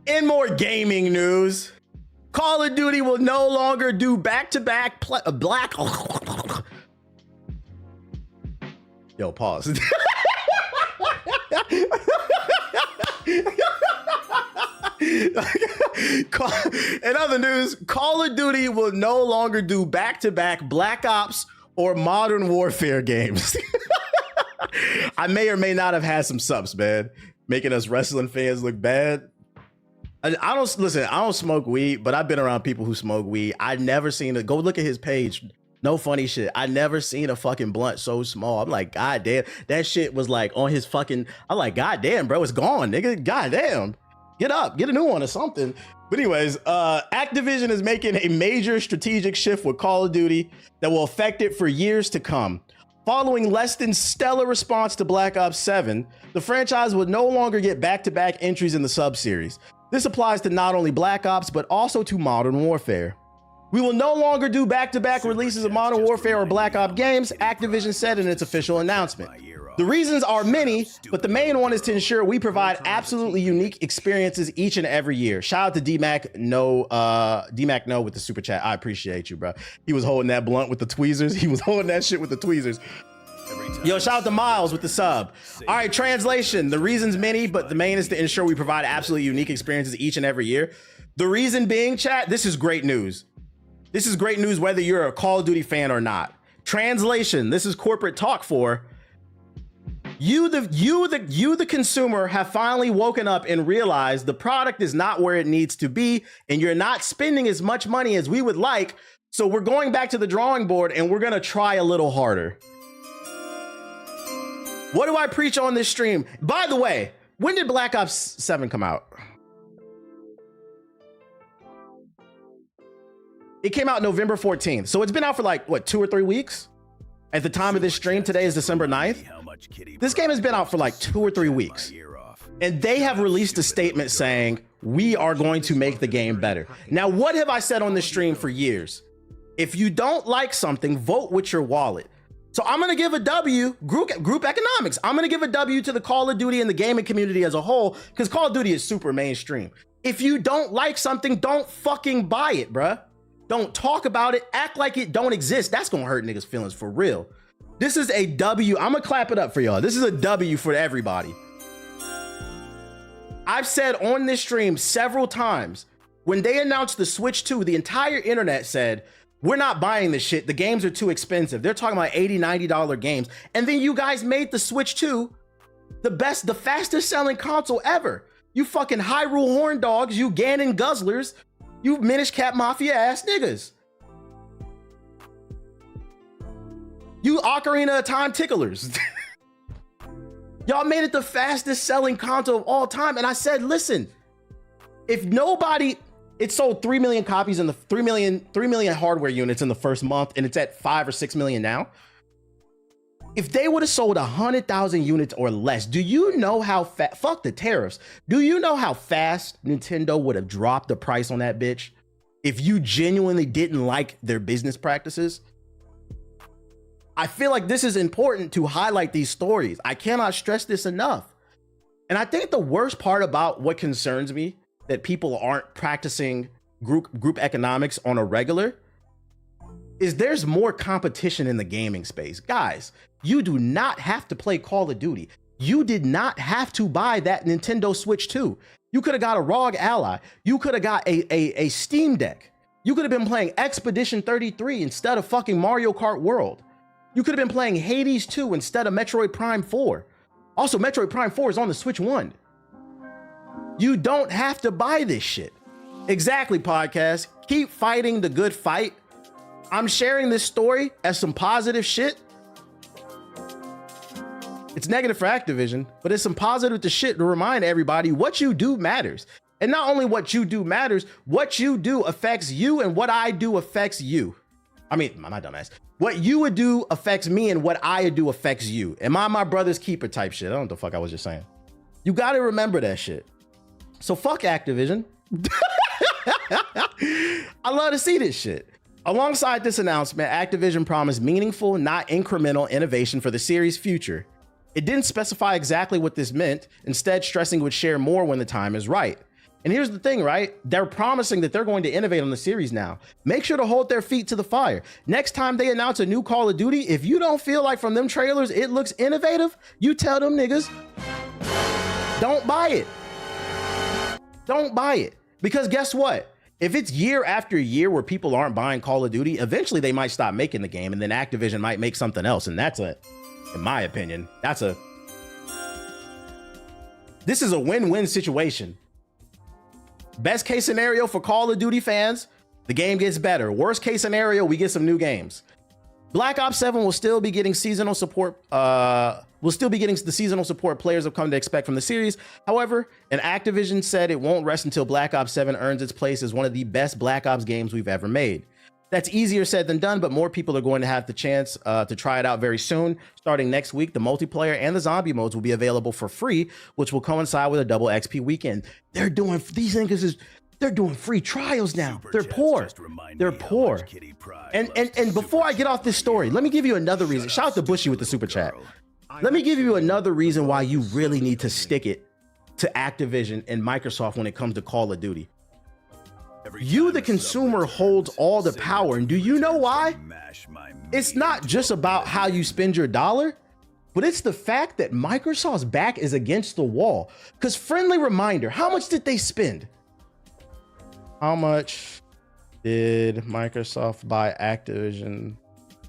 In more gaming news, Call of Duty will no longer do back-to-back black. Yo, pause. In other news, Call of Duty will no longer do back-to-back Black Ops or Modern Warfare games. I may or may not have had some subs, man, making us wrestling fans look bad. I don't listen. I don't smoke weed, but I've been around people who smoke weed. I never seen it. Go look at his page. No funny shit. I never seen a fucking blunt so small. I'm like, God damn, that shit was like on his fucking. I'm like, God damn, bro, it's gone, nigga. God damn, get up, get a new one or something. But anyways, Activision is making a major strategic shift with Call of Duty that will affect it for years to come. Following less than stellar response to Black Ops 7, the franchise would no longer get back-to-back entries in the sub-series. This applies to not only Black Ops, but also to Modern Warfare. We will no longer do back-to-back releases of Modern Warfare or Black Ops games, Activision said in its official announcement. The reasons are many, but the main one is to ensure we provide absolutely unique experiences each and every year. Shout out to D-Mac No with the super chat. I appreciate you, bro. He was holding that blunt with the tweezers. He was holding that shit with the tweezers. Yo, shout out to Miles with the sub. All right, translation. The reason's many, but the main is to ensure we provide absolutely unique experiences each and every year. The reason being, chat, this is great news. This is great news whether you're a Call of Duty fan or not. Translation, this is corporate talk for you, the consumer, have finally woken up and realized the product is not where it needs to be, and you're not spending as much money as we would like. So we're going back to the drawing board and we're gonna try a little harder. What do I preach on this stream? By the way, when did Black Ops 7 come out? It came out November 14th. So it's been out for like, what, 2 or 3 weeks? At the time of this stream, today is December 9th. This game has been out for like 2 or 3 weeks. And they have released a statement saying, we are going to make the game better. Now, what have I said on this stream for years? If you don't like something, vote with your wallet. So I'm going to give a W, group economics. I'm going to give a W to the Call of Duty and the gaming community as a whole, because Call of Duty is super mainstream. If you don't like something, don't fucking buy it, bruh. Don't talk about it. Act like it don't exist. That's going to hurt niggas' feelings for real. This is a W. I'm going to clap it up for y'all. This is a W for everybody. I've said on this stream several times, when they announced the Switch 2, the entire internet said, we're not buying this shit. The games are too expensive. They're talking about $80, $90 games. And then you guys made the Switch 2 the fastest selling console ever. You fucking Hyrule horn dogs, you Ganon guzzlers, you Minish Cap Mafia ass niggas. You Ocarina of Time ticklers. Y'all made it the fastest selling console of all time. And I said, listen, if nobody... It sold 3 million copies in the 3 million hardware units in the first month, and it's at 5 or 6 million now. If they would have sold 100,000 units or less, do you know how fast, fuck the tariffs, do you know how fast Nintendo would have dropped the price on that bitch if you genuinely didn't like their business practices? I feel like this is important to highlight these stories. I cannot stress this enough. And I think the worst part about what concerns me, that people aren't practicing group economics on a regular, is there's more competition in the gaming space. Guys, you do not have to play Call of Duty. You did not have to buy that Nintendo Switch 2. You could have got a ROG Ally. You could have got a Steam Deck. You could have been playing Expedition 33 instead of fucking Mario Kart World. You could have been playing Hades 2 instead of Metroid Prime 4. Also, Metroid Prime 4 is on the Switch 1. You don't have to buy this shit. Exactly, podcast. Keep fighting the good fight. I'm sharing this story as some positive shit. It's negative for Activision, but it's some positive to shit to remind everybody what you do matters. And not only what you do matters, what you do affects you, and what I do affects you. I mean, my dumbass. What you would do affects me, and what I do affects you. Am I my brother's keeper type shit? I don't know what the fuck I was just saying. You got to remember that shit. So fuck Activision. I love to see this shit. Alongside this announcement, Activision promised meaningful, not incremental innovation for the series' future. It didn't specify exactly what this meant, instead stressing it would share more when the time is right. And here's the thing, right? They're promising that they're going to innovate on the series now. Make sure to hold their feet to the fire. Next time they announce a new Call of Duty, if you don't feel like from them trailers it looks innovative, you tell them niggas, don't buy it. Don't buy it. Because guess what? If it's year after year where people aren't buying Call of Duty, eventually they might stop making the game, and then Activision might make something else. And that's in my opinion, this is a win-win situation. Best case scenario for Call of Duty fans, the game gets better. Worst case scenario, we get some new games. Black Ops 7 will still be getting seasonal support. We'll still be getting the seasonal support players have come to expect from the series. However, and Activision said it won't rest until Black Ops 7 earns its place as one of the best Black Ops games we've ever made. That's easier said than done, but more people are going to have the chance to try it out very soon. Starting next week, the multiplayer and the zombie modes will be available for free, which will coincide with a double XP weekend. They're doing free trials now. They're poor. They're poor. And before I get off this story, let me give you another reason. Shout out to Bushy with the super chat. Let me give you another reason why you really need to stick it to Activision and Microsoft when it comes to Call of Duty. You, the consumer, holds all the power. And do you know why? It's not just about how you spend your dollar, but it's the fact that Microsoft's back is against the wall. Because friendly reminder, how much did they spend? How much did Microsoft buy Activision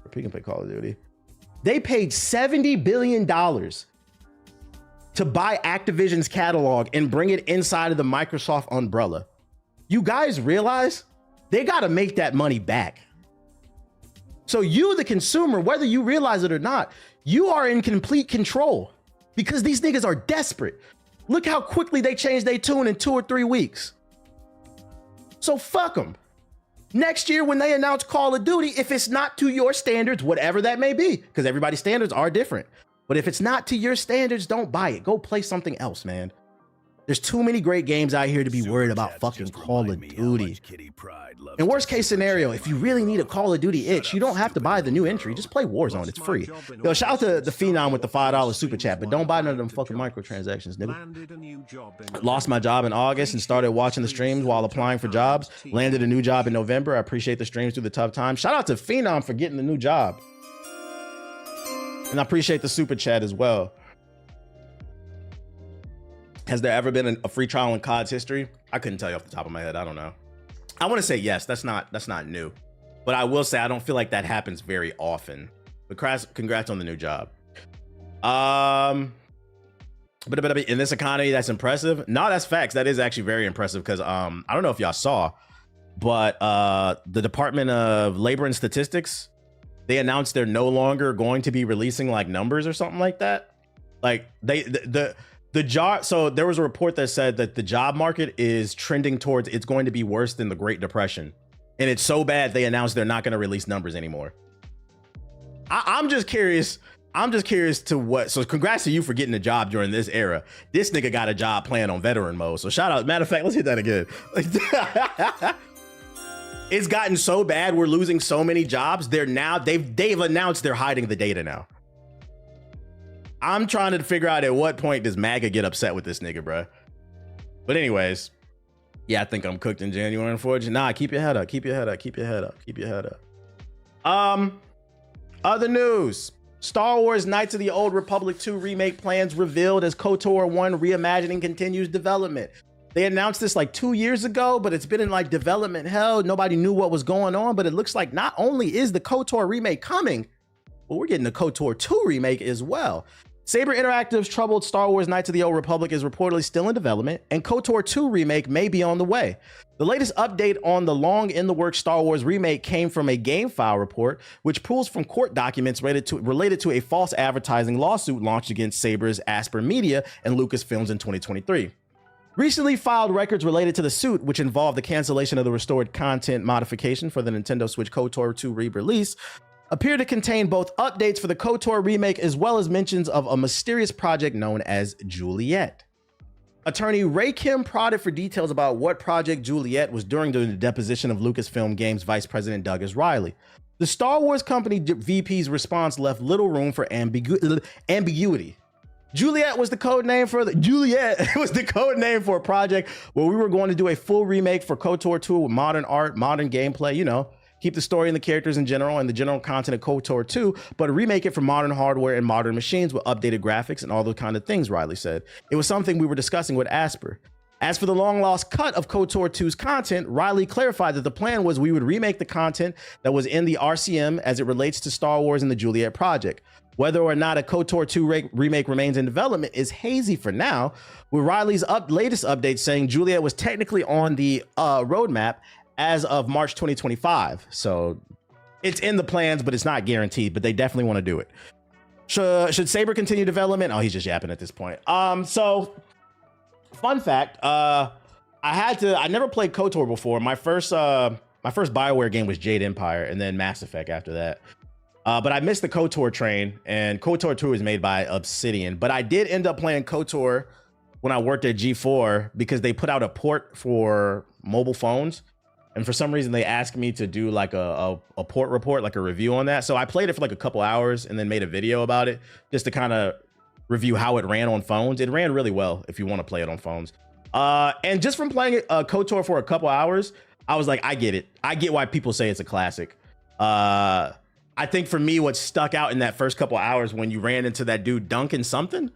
for Pick and Play Call of Duty? They paid $70 billion to buy Activision's catalog and bring it inside of the Microsoft umbrella. You guys realize they got to make that money back. So you, the consumer, whether you realize it or not, you are in complete control because these niggas are desperate. Look how quickly they changed their tune in 2 or 3 weeks. So fuck them. Next year when they announce Call of Duty, if it's not to your standards, whatever that may be, because everybody's standards are different. But if it's not to your standards, don't buy it. Go play something else, man. There's too many great games out here to be worried about fucking Call of Duty. In worst case scenario, if you really need a Call of Duty itch, you don't have to buy the new entry. Just play Warzone. It's free. Yo, shout out to the Phenom with the $5 super chat, but don't buy none of them fucking microtransactions, nigga. Lost my job in August and started watching the streams while applying for jobs. Landed a new job in November. I appreciate the streams through the tough times. Shout out to Phenom for getting the new job. And I appreciate the super chat as well. Has there ever been a free trial in COD's history? I couldn't tell you off the top of my head. I don't know. I want to say yes. That's not new. But I will say I don't feel like that happens very often. But congrats on the new job. But in this economy, that's impressive. No, that's facts. That is actually very impressive because I don't know if y'all saw, but the Department of Labor and Statistics, they announced they're no longer going to be releasing like numbers or something like that. Like the job, so there was a report that said that the job market is trending towards it's going to be worse than the Great Depression. And it's so bad they announced they're not going to release numbers anymore. I'm just curious. I'm just curious to what. So congrats to you for getting a job during this era. This nigga got a job playing on veteran mode. So shout out. Matter of fact, let's hit that again. It's gotten so bad. We're losing so many jobs. They've announced they're hiding the data now. I'm trying to figure out at what point does MAGA get upset with this nigga, bro. But anyways, yeah, I think I'm cooked in January, unfortunately. Nah, keep your head up. Keep your head up. Keep your head up. Keep your head up. Other news. Star Wars Knights of the Old Republic 2 remake plans revealed as KOTOR 1 reimagining continues development. They announced this like 2 years ago, but it's been in like development hell. Nobody knew what was going on, but it looks like not only is the KOTOR remake coming, but we're getting the KOTOR 2 remake as well. Saber Interactive's troubled Star Wars Knights of the Old Republic is reportedly still in development, and KOTOR 2 remake may be on the way. The latest update on the long-in-the-works Star Wars remake came from a GameFile report, which pulls from court documents related to a false advertising lawsuit launched against Saber's Asper Media and Lucasfilms in 2023. Recently filed records related to the suit, which involved the cancellation of the restored content modification for the Nintendo Switch KOTOR 2 re-release, appear to contain both updates for the KOTOR remake as well as mentions of a mysterious project known as Juliet. Attorney Ray Kim prodded for details about what Project Juliet was during the deposition of Lucasfilm Games Vice President Douglas Riley. The Star Wars company VP's response left little room for ambiguity. Juliet was the code name for a project where we were going to do a full remake for KOTOR 2 with modern art, modern gameplay, you know, keep the story and the characters in general and the general content of KOTOR 2, but remake it for modern hardware and modern machines with updated graphics and all those kind of things, Riley said. It was something we were discussing with Asper. As for the long lost cut of KOTOR 2's content, Riley clarified that the plan was we would remake the content that was in the RCM as it relates to Star Wars and the Juliet project. Whether or not a KOTOR 2 remake remains in development is hazy for now, with Riley's latest update saying Juliet was technically on the roadmap as of March 2025. So it's in the plans, but it's not guaranteed, but they definitely want to do it. Should Saber continue development? Oh, he's just yapping at this point. So fun fact, I never played KOTOR before. My first BioWare game was Jade Empire and then Mass Effect after that. But I missed the KOTOR train, and KOTOR 2 is made by Obsidian. But I did end up playing KOTOR when I worked at G4 because they put out a port for mobile phones. And for some reason, they asked me to do like a port report, like a review on that. So I played it for like a couple hours and then made a video about it just to kind of review how it ran on phones. It ran really well if you want to play it on phones. And just from playing KOTOR for a couple hours, I was like, I get it. I get why people say it's a classic. I think for me, what stuck out in that first couple hours when you ran into that dude Duncan something,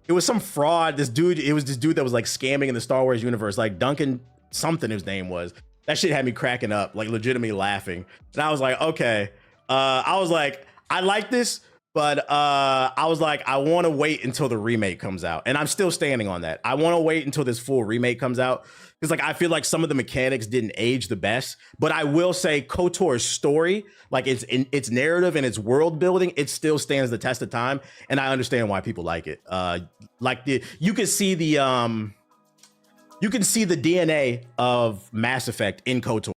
it was some fraud. It was this dude that was like scamming in the Star Wars universe, like Duncan something his name was. That shit had me cracking up, like legitimately laughing. And I was like, okay. I was like, I like this, but I was like, I want to wait until the remake comes out. And I'm still standing on that. I want to wait until this full remake comes out. Because like I feel like some of the mechanics didn't age the best, but I will say KOTOR's story, like its narrative and its world building, it still stands the test of time, and I understand why people like it. You can see the DNA of Mass Effect in KOTOR.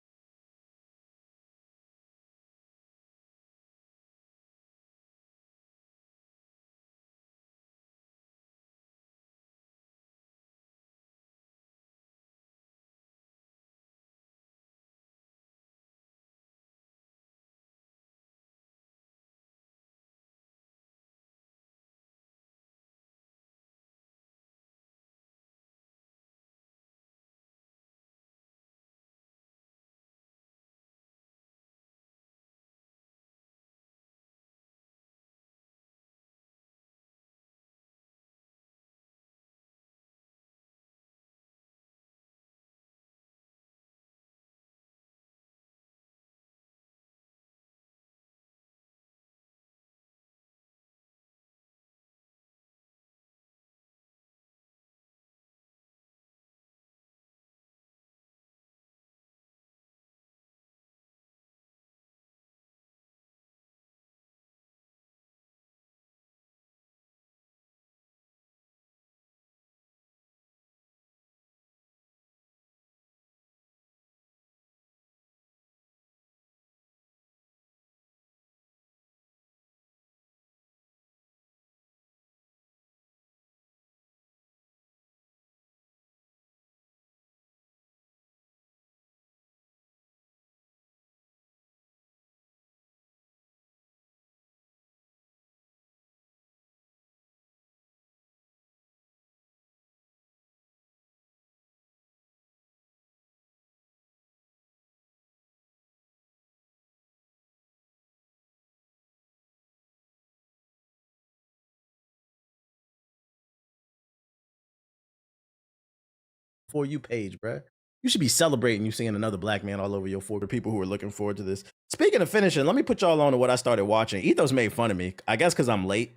For you page, bruh. You should be celebrating you seeing another black man all over your for people who are looking forward to this. Speaking of finishing, let me put y'all on to what I started watching. Ethos made fun of me, I guess because I'm late.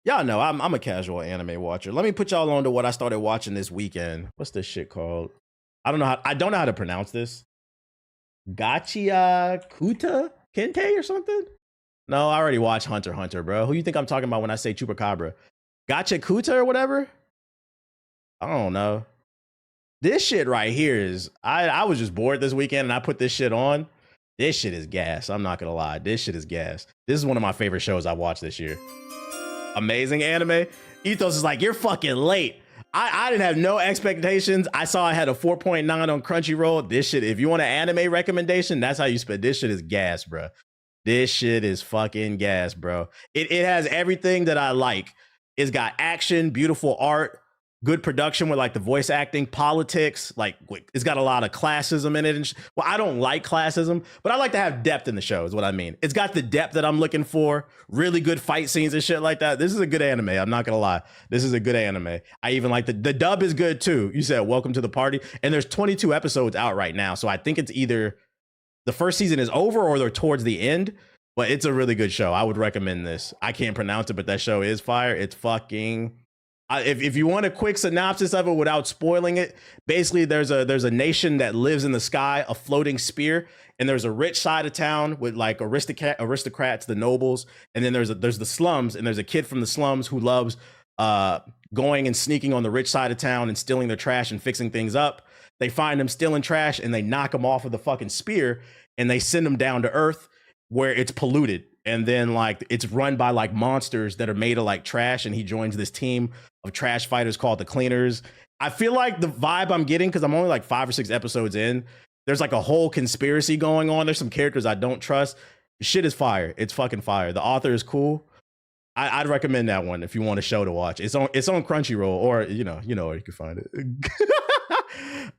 Y'all know I'm a casual anime watcher. Let me put y'all on to what I started watching this weekend. What's this shit called? I don't know how to pronounce this. Gachia Kuta Kente or something? No, I already watched Hunter x Hunter, bro. Who you think I'm talking about when I say Chupacabra? Gachia Kuta or whatever? I don't know. This shit right here is, I was just bored this weekend and I put this shit on. This shit is gas. I'm not gonna lie. This shit is gas. This is one of my favorite shows I watched this year. Amazing anime. Ethos is like, you're fucking late. I didn't have no expectations. I saw I had a 4.9 on Crunchyroll. This shit, if you want an anime recommendation, that's how you spend. This shit is gas, bro. This shit is fucking gas, bro. It has everything that I like It's got action, beautiful art, good production with like the voice acting, politics. Like it's got a lot of classism in it. And well, I don't like classism, but I like to have depth in the show is what I mean. It's got the depth that I'm looking for, really good fight scenes and shit like that. This is a good anime. I'm not gonna lie. This is a good anime. I even like the dub is good too. You said welcome to the party. And there's 22 episodes out right now. So I think it's either the first season is over or they're towards the end. But it's a really good show. I would recommend this. I can't pronounce it, but that show is fire. It's fucking... If you want a quick synopsis of it without spoiling it, basically there's a nation that lives in the sky, a floating spear, and there's a rich side of town with like aristocrats, the nobles, and then there's the slums, and there's a kid from the slums who loves going and sneaking on the rich side of town and stealing their trash and fixing things up. They find him stealing trash and they knock him off of the fucking spear and they send him down to Earth, where it's polluted, and then like it's run by like monsters that are made of like trash, and he joins this team of trash fighters called the Cleaners. I feel like the vibe I'm getting, because I'm only like 5 or 6 episodes in, there's like a whole conspiracy going on. There's some characters I don't trust. Shit is fire. It's fucking fire. The author is cool. I'd recommend that one if you want a show to watch. It's on Crunchyroll, or you know where you can find it.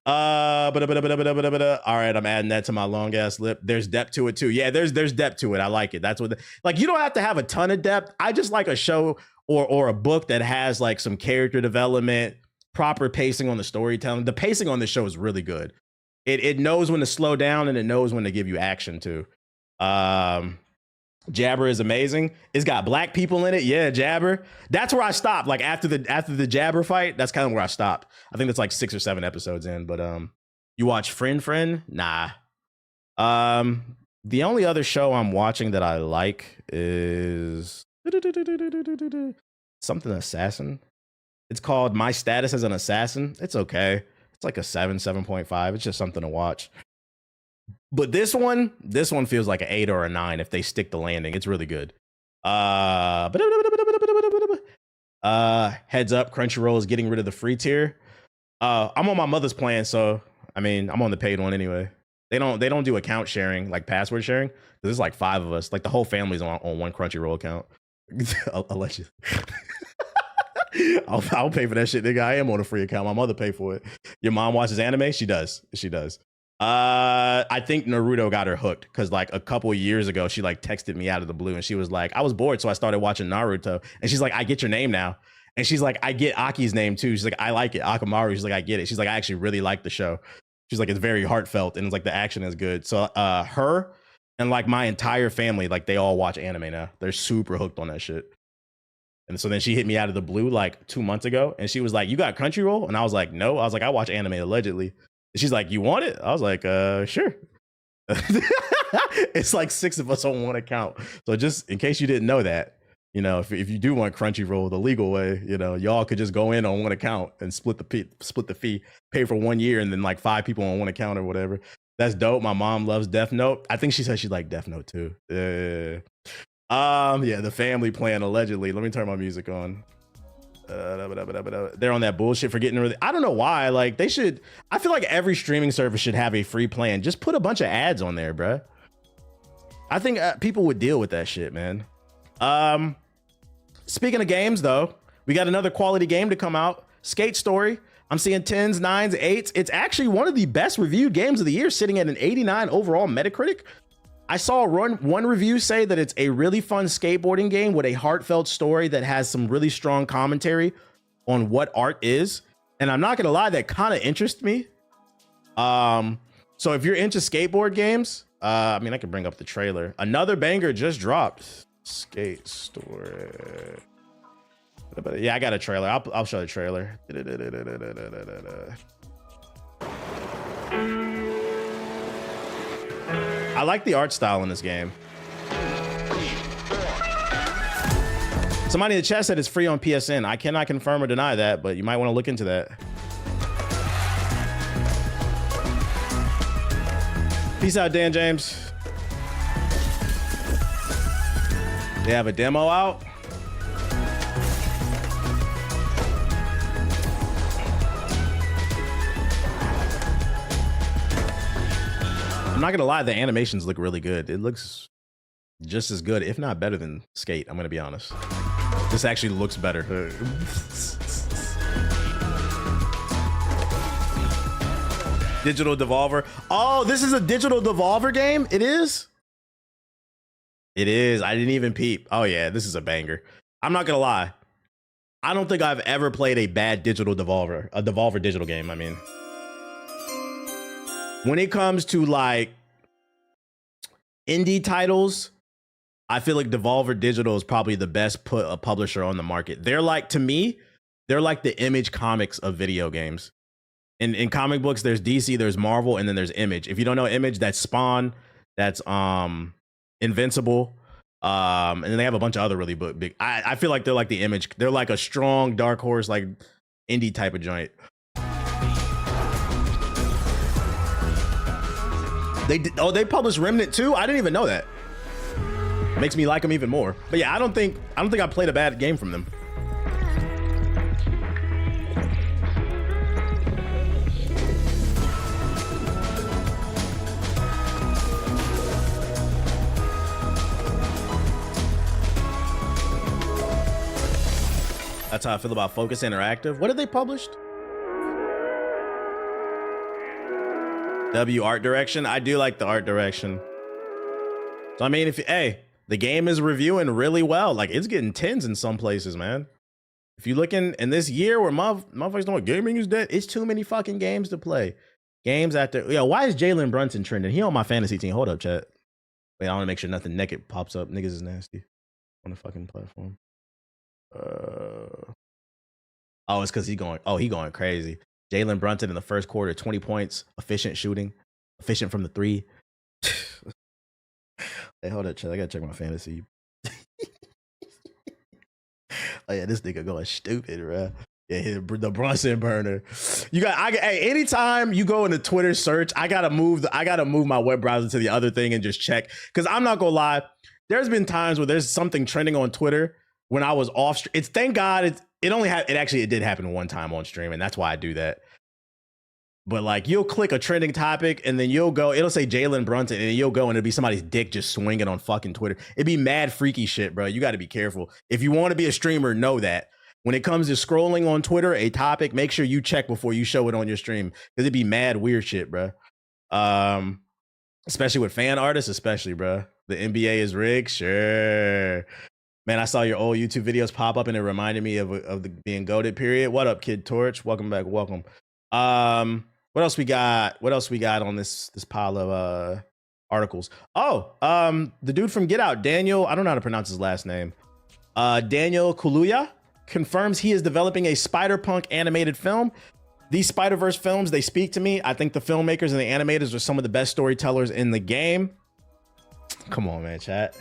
All right, I'm adding that to my long ass lip. There's depth to it too. Yeah, there's depth to it. I like it. That's what like you don't have to have a ton of depth. I just like a show or a book that has like some character development, proper pacing on the storytelling. The pacing on this show is really good. It knows when to slow down and it knows when to give you action too. Jabber is amazing. It's got black people in it. Yeah, Jabber. That's where I stopped. Like after the Jabber fight, that's kind of where I stopped. I think that's like 6 or 7 episodes in. But you watch Friend? Nah. The only other show I'm watching that I like is something assassin. It's called My Status as an Assassin. It's okay. It's like a 7.5. It's just something to watch. But this one feels like an 8 or a 9 if they stick the landing. It's really good. Heads up, Crunchyroll is getting rid of the free tier. I'm on my mother's plan, so I mean I'm on the paid one anyway. They don't do account sharing, like password sharing. There's like 5 of us. Like the whole family's on one Crunchyroll account. I'll let you. I'll pay for that shit, nigga. I am on a free account. My mother paid for it. Your mom watches anime? She does. I think Naruto got her hooked because like a couple of years ago, she like texted me out of the blue and she was like, I was bored, so I started watching Naruto. And she's like, I get your name now. And she's like, I get Aki's name too. She's like, I like it. Akamaru. She's like, I get it. She's like, I actually really like the show. She's like, it's very heartfelt and it's like the action is good. So her and like my entire family, like they all watch anime now. They're super hooked on that shit. And so then she hit me out of the blue like 2 months ago and she was like, you got Crunchyroll? And I was like, no. I was like, I watch anime allegedly. She's like, you want it? I was like, sure. It's like 6 of us on one account. So just in case you didn't know that, you know, if you do want Crunchyroll the legal way, you know, y'all could just go in on one account and split the fee, pay for 1 year, and then like 5 people on one account or whatever. That's dope. My mom loves Death Note. I think she said she liked Death Note too. Yeah, the family plan allegedly. Let me turn my music on. They're on that bullshit for getting rid of I don't know why. Like they should. I feel like every streaming service should have a free plan. Just put a bunch of ads on there, bruh. I think people would deal with that shit, man. Speaking of games, though, we got another quality game to come out. Skate Story. I'm seeing 10s, 9s, 8s. It's actually one of the best reviewed games of the year, sitting at an 89 overall Metacritic. I saw one review say that it's a really fun skateboarding game with a heartfelt story that has some really strong commentary on what art is. And I'm not gonna lie, that kind of interests me. So if you're into skateboard games, I mean, I can bring up the trailer. Another banger just dropped. Skate Story. Yeah, I got a trailer. I'll show the trailer. I like the art style in this game. Somebody in the chat said it's free on PSN. I cannot confirm or deny that, but you might want to look into that. Peace out, Dan James. They have a demo out. I'm not gonna lie, the animations look really good. It looks just as good, if not better than Skate. I'm gonna be honest. This actually looks better. Digital Devolver. Oh, this is a Digital Devolver game? It is? It is. I didn't even peep. Oh yeah, this is a banger. I'm not gonna lie. I don't think I've ever played a bad Digital Devolver, a Devolver digital game, I mean. When it comes to like indie titles, I feel like Devolver Digital is probably the best publisher on the market. They're like, to me, they're like the Image Comics of video games. In comic books, there's DC, there's Marvel, and then there's Image. If you don't know Image, that's Spawn, that's Invincible, and then they have a bunch of other really big. I feel like they're like the Image. They're like a strong dark horse, like indie type of joint. They published Remnant too. I didn't even know that. Makes me like them even more. But yeah, I don't think I played a bad game from them. That's how I feel about Focus Interactive. What did they published? W art direction. I do like the art direction. So I mean, hey, the game is reviewing really well. Like it's getting 10s in some places, man. If you look in this year where motherfuckers know gaming is dead, it's too many fucking games to play. Games after, yeah. Why is Jalen Brunson trending? He on my fantasy team. Hold up, chat. Wait, I want to make sure nothing naked pops up. Niggas is nasty on the fucking platform. Oh, it's because he going crazy. Jalen Brunson in the first quarter, 20 points, efficient shooting, efficient from the three. Hey, hold up, chat. I gotta check my fantasy. Oh yeah, this nigga going stupid, bro. Yeah, the Brunson burner. Hey, anytime you go into Twitter search, I gotta move my web browser to the other thing and just check. Cause I'm not gonna lie, there's been times where there's something trending on Twitter when I was off. Thank God it did happen one time on stream, and that's why I do that. But like, you'll click a trending topic and then it'll say Jalen Brunson, and you'll go and it'll be somebody's dick just swinging on fucking Twitter. It'd be mad freaky shit, bro. You got to be careful. If you want to be a streamer, know that when it comes to scrolling on Twitter, a topic, make sure you check before you show it on your stream, because it'd be mad weird shit, bro. Especially with fan artists, especially, bro. The NBA is rigged, sure. Man, I saw your old YouTube videos pop up and it reminded me of the being goated period. What up, Kid Torch? Welcome back. Welcome. What else we got? What else we got on this pile of articles? Oh, the dude from Get Out, Daniel, I don't know how to pronounce his last name. Daniel Kaluuya confirms he is developing a Spider-Punk animated film. These Spider-Verse films, they speak to me. I think the filmmakers and the animators are some of the best storytellers in the game. Come on, man, chat.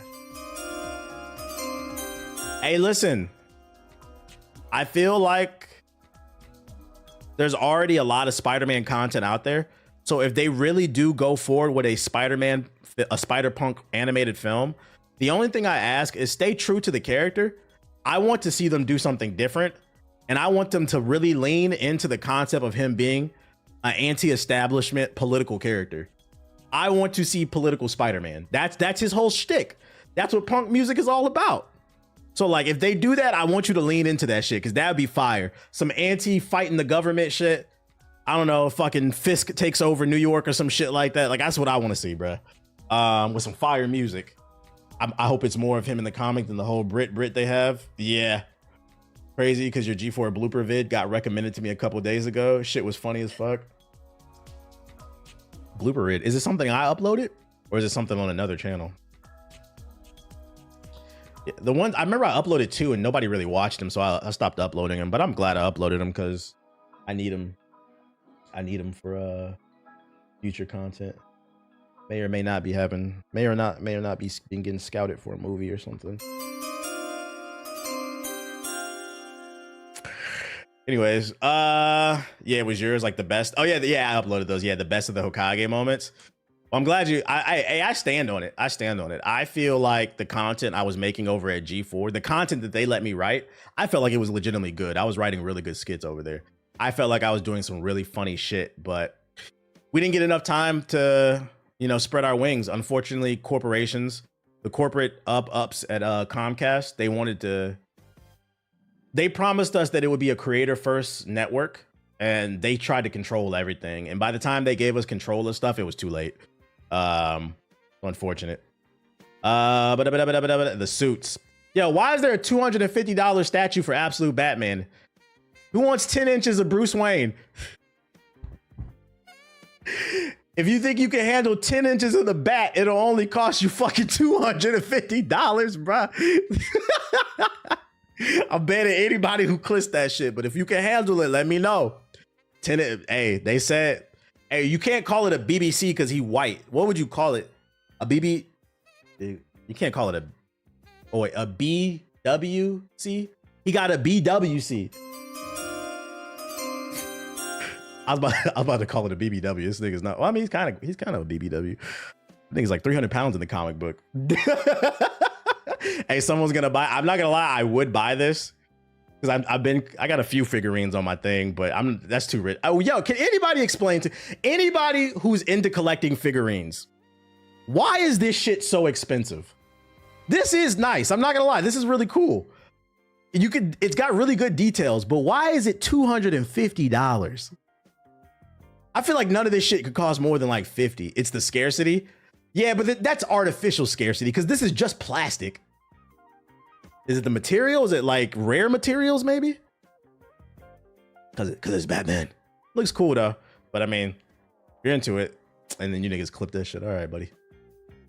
Hey, listen, I feel like there's already a lot of Spider-Man content out there. So if they really do go forward with a Spider-Punk animated film, the only thing I ask is stay true to the character. I want to see them do something different. And I want them to really lean into the concept of him being an anti-establishment political character. I want to see political Spider-Man. That's his whole shtick. That's what punk music is all about. So like, if they do that, I want you to lean into that shit, because that would be fire. Some anti-fighting the government shit. I don't know, fucking Fisk takes over New York or some shit like that. Like, that's what I want to see, bro. With some fire music. I hope it's more of him in the comic than the whole Brit they have. Yeah. Crazy, because your G4 blooper vid got recommended to me a couple days ago. Shit was funny as fuck. Blooper vid. Is it something I uploaded? Or is it something on another channel? The ones I remember I uploaded 2 and nobody really watched them, so I stopped uploading them. But I'm glad I uploaded them because I need them. I need them for future content. May or may not be having, may or not be being getting scouted for a movie or something. Anyways, yeah, it was yours, like the best. Oh yeah, I uploaded those. Yeah, the best of the Hokage moments. Well, I'm glad you. I stand on it. I stand on it. I feel like the content I was making over at G4, the content that they let me write, I felt like it was legitimately good. I was writing really good skits over there. I felt like I was doing some really funny shit, but we didn't get enough time to, spread our wings. Unfortunately, corporations, the corporate ups at Comcast, they wanted to they promised us that it would be a creator first network, and they tried to control everything. And by the time they gave us control of stuff, it was too late. Unfortunate. But the suits. Yo, why is there a $250 statue for Absolute Batman? Who wants 10 inches of Bruce Wayne? If you think you can handle 10 inches of the bat, it'll only cost you fucking $250, bro. I'm betting anybody who clicks that shit, but if you can handle it, let me know. Hey, they said, hey, you can't call it a BBC because he white. What would you call it? A BB? You can't call it a BWC? He got a BWC. I was about to call it a BBW. This nigga's not. Well, I mean, he's kind of a BBW. I think he's like 300 pounds in the comic book. Hey, someone's gonna buy. I'm not gonna lie. I would buy this because I got a few figurines on my thing, but that's too rich. Oh, yo, can anybody explain to anybody who's into collecting figurines, why is this shit so expensive? This is nice. I'm not gonna lie. This is really cool. It's got really good details, but why is it $250? I feel like none of this shit could cost more than like 50. It's the scarcity. Yeah, but that's artificial scarcity because this is just plastic. Is it the material? Is it like rare materials maybe? Because it's Batman. Looks cool though. But I mean, if you're into it, and then you niggas clip that shit. All right, buddy.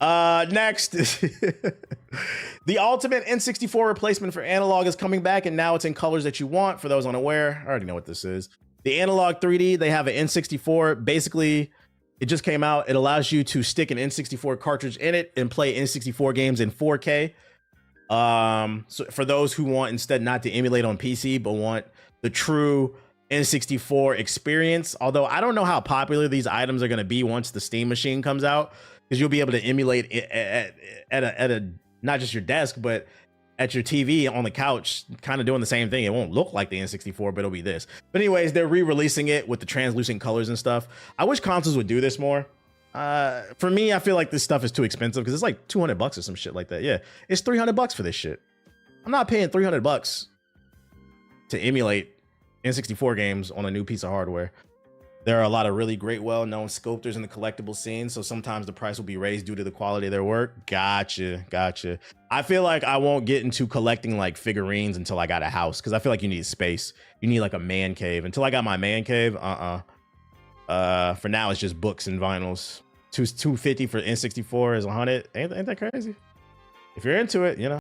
Next. The ultimate N64 replacement for analog is coming back, and now it's in colors that you want. For those unaware, I already know what this is. The analog 3D, they have an N64. Basically, it just came out. It allows you to stick an N64 cartridge in it and play N64 games in 4K. So for those who want instead not to emulate on PC, but want the true N64 experience. Although I don't know how popular these items are going to be once the Steam machine comes out, because you'll be able to emulate it at a not just your desk, but at your TV on the couch, kind of doing the same thing. It won't look like the N64, but it'll be this. But anyways, they're re-releasing it with the translucent colors and stuff. I wish consoles would do this more. For me, I feel like this stuff is too expensive because it's like 200 bucks or some shit like that. Yeah, it's 300 bucks for this shit. I'm not paying 300 bucks to emulate N64 games on a new piece of hardware. There are a lot of really great, well-known sculptors in the collectible scene, so sometimes the price will be raised due to the quality of their work. Gotcha. I feel like I won't get into collecting like figurines until I got a house, because I feel like you need space. You need like a man cave. Until I got my man cave, for now it's just books and vinyls. $250 for N64 is 100. Ain't that crazy? If you're into it, you know.